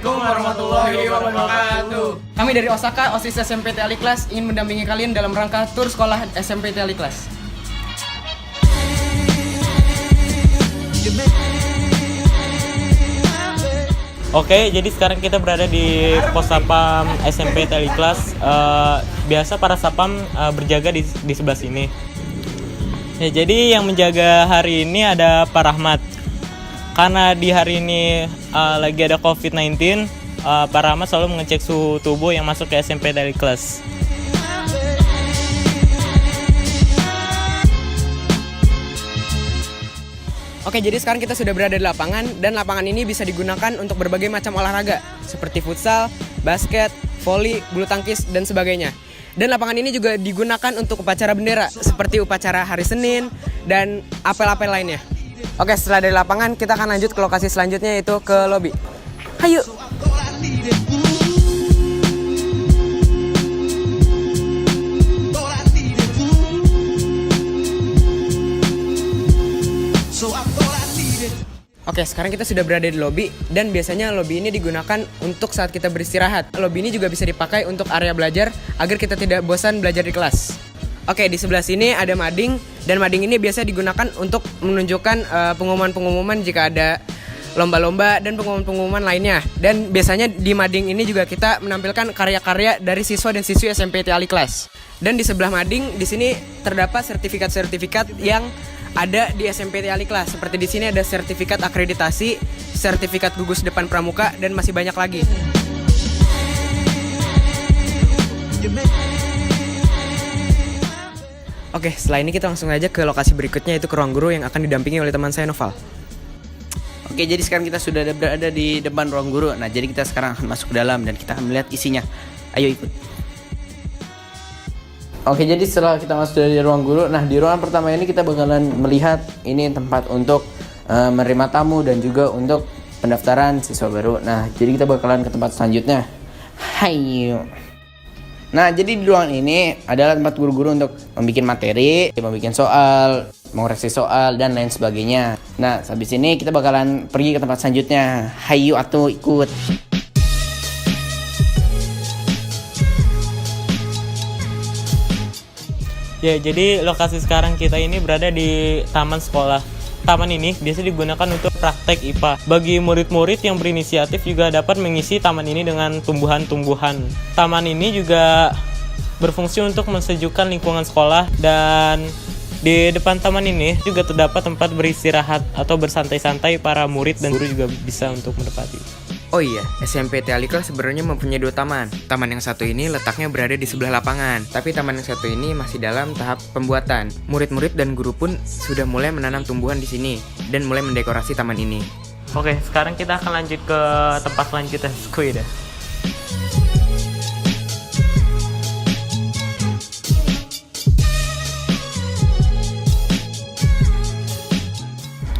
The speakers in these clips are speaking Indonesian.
Assalamualaikum warahmatullahi wabarakatuh. Kami dari Osaka, OSIS SMPT Aliklas ingin mendampingi kalian dalam rangka tur sekolah SMPT Aliklas. Oke, jadi sekarang kita berada di pos sapam SMP Aliklas. Biasa para sapam berjaga di sebelah sini. Ya, jadi yang menjaga hari ini ada Pak Rahmat. Karena di hari ini lagi ada COVID-19, Pak Rahmat selalu mengecek suhu tubuh yang masuk ke SMP Aliklas. Oke, jadi sekarang kita sudah berada di lapangan dan lapangan ini bisa digunakan untuk berbagai macam olahraga seperti futsal, basket, voli, bulu tangkis, dan sebagainya. Dan lapangan ini juga digunakan untuk upacara bendera seperti upacara Hari Senin dan apel-apel lainnya. Oke, setelah dari lapangan kita akan lanjut ke lokasi selanjutnya, yaitu ke lobi. Hayu! Oke, sekarang kita sudah berada di lobi dan biasanya lobi ini digunakan untuk saat kita beristirahat. Lobi ini juga bisa dipakai untuk area belajar agar kita tidak bosan belajar di kelas. Oke, di sebelah sini ada mading dan mading ini biasa digunakan untuk menunjukkan pengumuman-pengumuman jika ada lomba-lomba dan pengumuman-pengumuman lainnya. Dan biasanya di mading ini juga kita menampilkan karya-karya dari siswa dan siswi SMPT Aliklas. Dan di sebelah mading di sini terdapat sertifikat-sertifikat yang ada di SMPT Aliklas. Seperti di sini ada sertifikat akreditasi, sertifikat gugus depan pramuka, dan masih banyak lagi. Oke, setelah ini kita langsung aja ke lokasi berikutnya, yaitu ke ruang guru yang akan didampingi oleh teman saya, Noval. Oke, jadi sekarang kita sudah berada di depan ruang guru. Nah, jadi kita sekarang akan masuk ke dalam dan kita akan melihat isinya. Ayo ikut. Oke, jadi setelah kita masuk dari ruang guru, nah di ruangan pertama ini kita bakalan melihat ini tempat untuk menerima tamu dan juga untuk pendaftaran siswa baru. Nah, jadi kita bakalan ke tempat selanjutnya. Hayo. Nah, jadi di ruangan ini adalah tempat guru-guru untuk membuat materi, membuat soal, mengoreksi soal, dan lain sebagainya. Nah, habis ini kita bakalan pergi ke tempat selanjutnya. Hayo atuh ikut. Ya, jadi lokasi sekarang kita ini berada di taman sekolah. Taman ini biasa digunakan untuk praktek IPA. Bagi murid-murid yang berinisiatif juga dapat mengisi taman ini dengan tumbuhan-tumbuhan. Taman ini juga berfungsi untuk mensejukkan lingkungan sekolah, dan di depan taman ini juga terdapat tempat beristirahat atau bersantai-santai para murid dan guru juga bisa untuk menempati. Oh iya, SMPT Aliklas sebenarnya mempunyai dua taman. Taman yang satu ini letaknya berada di sebelah lapangan, tapi taman yang satu ini masih dalam tahap pembuatan. Murid-murid dan guru pun sudah mulai menanam tumbuhan di sini dan mulai mendekorasi taman ini. Oke, sekarang kita akan lanjut ke tempat selanjutnya, Squid.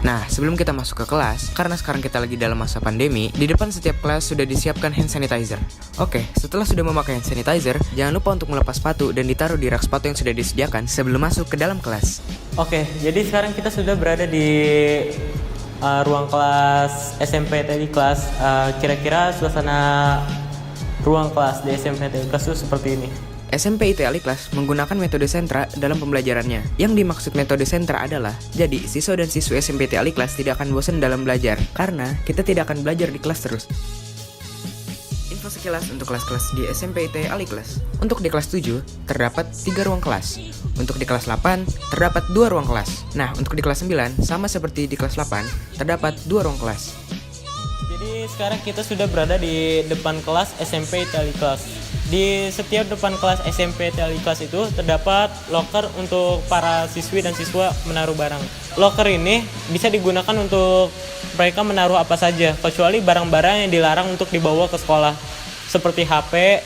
Nah, sebelum kita masuk ke kelas, karena sekarang kita lagi dalam masa pandemi, di depan setiap kelas sudah disiapkan hand sanitizer. Oke, setelah sudah memakai hand sanitizer, jangan lupa untuk melepas sepatu dan ditaruh di rak sepatu yang sudah disediakan sebelum masuk ke dalam kelas. Oke, jadi sekarang kita sudah berada di ruang kelas SMP Aliklas. Kira-kira suasana ruang kelas di SMP Aliklas itu seperti ini. SMP IT Aliklas menggunakan metode sentra dalam pembelajarannya. Yang dimaksud metode sentra adalah, jadi siswa dan siswi SMP IT Aliklas tidak akan bosan dalam belajar, karena kita tidak akan belajar di kelas terus. Info sekilas untuk kelas-kelas di SMP IT Aliklas. Untuk di kelas 7, terdapat 3 ruang kelas. Untuk di kelas 8, terdapat 2 ruang kelas. Nah, untuk di kelas 9, sama seperti di kelas 8, terdapat 2 ruang kelas. Jadi sekarang kita sudah berada di depan kelas SMP Aliklas. Di setiap depan kelas SMP Aliklas itu terdapat loker untuk para siswi dan siswa menaruh barang. Loker ini bisa digunakan untuk mereka menaruh apa saja, kecuali barang-barang yang dilarang untuk dibawa ke sekolah, seperti HP,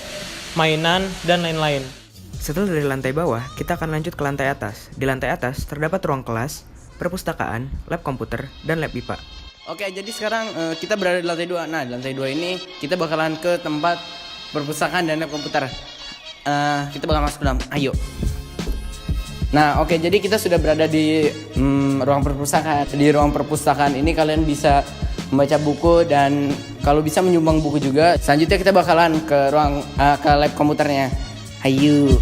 mainan, dan lain-lain. Setelah dari lantai bawah, kita akan lanjut ke lantai atas. Di lantai atas terdapat ruang kelas, perpustakaan, lab komputer, dan lab IPA. Oke, jadi sekarang kita berada di lantai 2. Nah, di lantai 2 ini kita bakalan ke tempat perpustakaan dan lab komputer. Kita bakal masuk ke dalam. Ayo. Nah, oke, jadi kita sudah berada di ruang perpustakaan. Di ruang perpustakaan ini kalian bisa membaca buku dan kalau bisa menyumbang buku juga. Selanjutnya kita bakalan ke ruang ke lab komputernya. Ayo.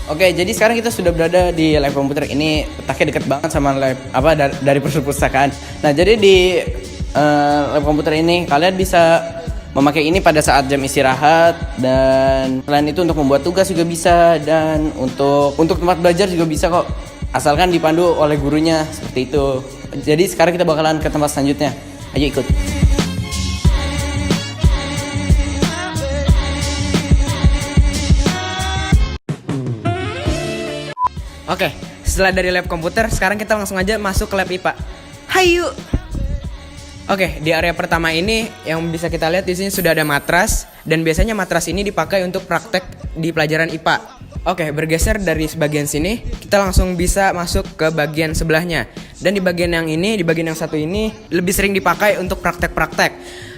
Oke, jadi sekarang kita sudah berada di lab komputer. Ini letaknya dekat banget sama lab dari perpustakaan. Nah, jadi di lab komputer ini kalian bisa memakai ini pada saat jam istirahat, dan selain itu untuk membuat tugas juga bisa, dan untuk tempat belajar juga bisa kok, asalkan dipandu oleh gurunya seperti itu. Jadi sekarang kita bakalan ke tempat selanjutnya. Ayo ikut. Oke, setelah dari lab komputer, sekarang kita langsung aja masuk ke lab IPA. Hayu. Oke, di area pertama ini yang bisa kita lihat di sini sudah ada matras, dan biasanya matras ini dipakai untuk praktek di pelajaran IPA. Oke, bergeser dari bagian sini, kita langsung bisa masuk ke bagian sebelahnya. Dan di bagian yang ini, di bagian yang satu ini lebih sering dipakai untuk praktek-praktek.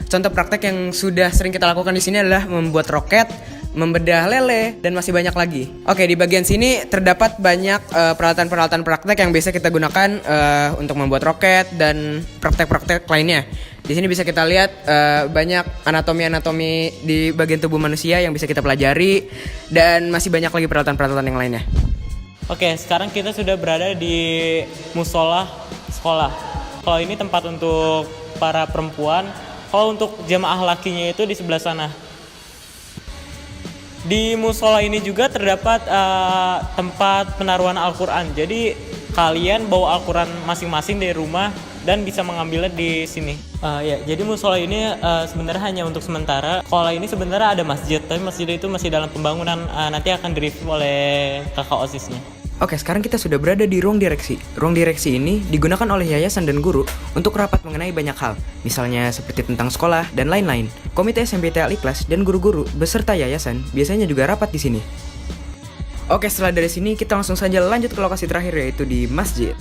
Contoh praktek yang sudah sering kita lakukan di sini adalah membuat roket, membedah lele, dan masih banyak lagi. Oke, di bagian sini terdapat banyak peralatan-peralatan praktek yang bisa kita gunakan untuk membuat roket dan praktek-praktek lainnya. Di sini bisa kita lihat banyak anatomi-anatomi di bagian tubuh manusia yang bisa kita pelajari, dan masih banyak lagi peralatan-peralatan yang lainnya. Oke, sekarang kita sudah berada di musola sekolah. Kalau ini tempat untuk para perempuan, kalau untuk jemaah lakinya itu di sebelah sana. Di musola ini juga terdapat tempat penaruhan Al-Quran. Jadi kalian bawa Al-Quran masing-masing dari rumah dan bisa mengambilnya di sini. Jadi musola ini sebenarnya hanya untuk sementara. Sekolah ini sebenarnya ada masjid, tapi masjid itu masih dalam pembangunan. Nanti akan direview oleh kakak OSISnya. Oke, sekarang kita sudah berada di ruang direksi. Ruang direksi ini digunakan oleh yayasan dan guru untuk rapat mengenai banyak hal, misalnya seperti tentang sekolah dan lain-lain. Komite SMPT Al-Ikhlas dan guru-guru beserta yayasan biasanya juga rapat di sini. Oke, setelah dari sini kita langsung saja lanjut ke lokasi terakhir, yaitu di masjid.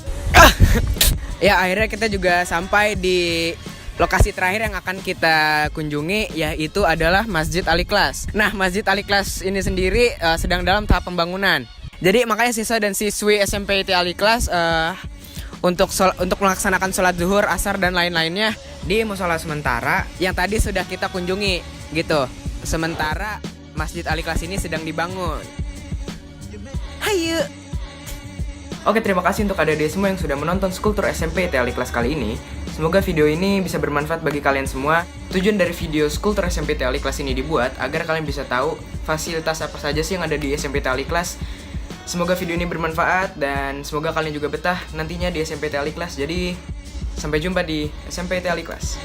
Ya, akhirnya kita juga sampai di lokasi terakhir yang akan kita kunjungi, yaitu adalah Masjid Al-Ikhlas. Nah, Masjid Al-Ikhlas ini sendiri sedang dalam tahap pembangunan. Jadi makanya siswa dan siswi SMPT Al-Ikhlas untuk melaksanakan sholat zuhur, asar, dan lain-lainnya di musola sementara yang tadi sudah kita kunjungi gitu. Sementara Masjid Al-Ikhlas ini sedang dibangun. Hayu. Oke, terima kasih untuk adik-adik semua yang sudah menonton Skulptur SMPT Al-Ikhlas kali ini. Semoga video ini bisa bermanfaat bagi kalian semua. Tujuan dari video Skulptur SMPT Al-Ikhlas ini dibuat agar kalian bisa tahu fasilitas apa saja sih yang ada di SMPT Al-Ikhlas. Semoga video ini bermanfaat dan semoga kalian juga betah nantinya di SMPT Al-Ikhlas. Jadi sampai jumpa di SMPT Al-Ikhlas.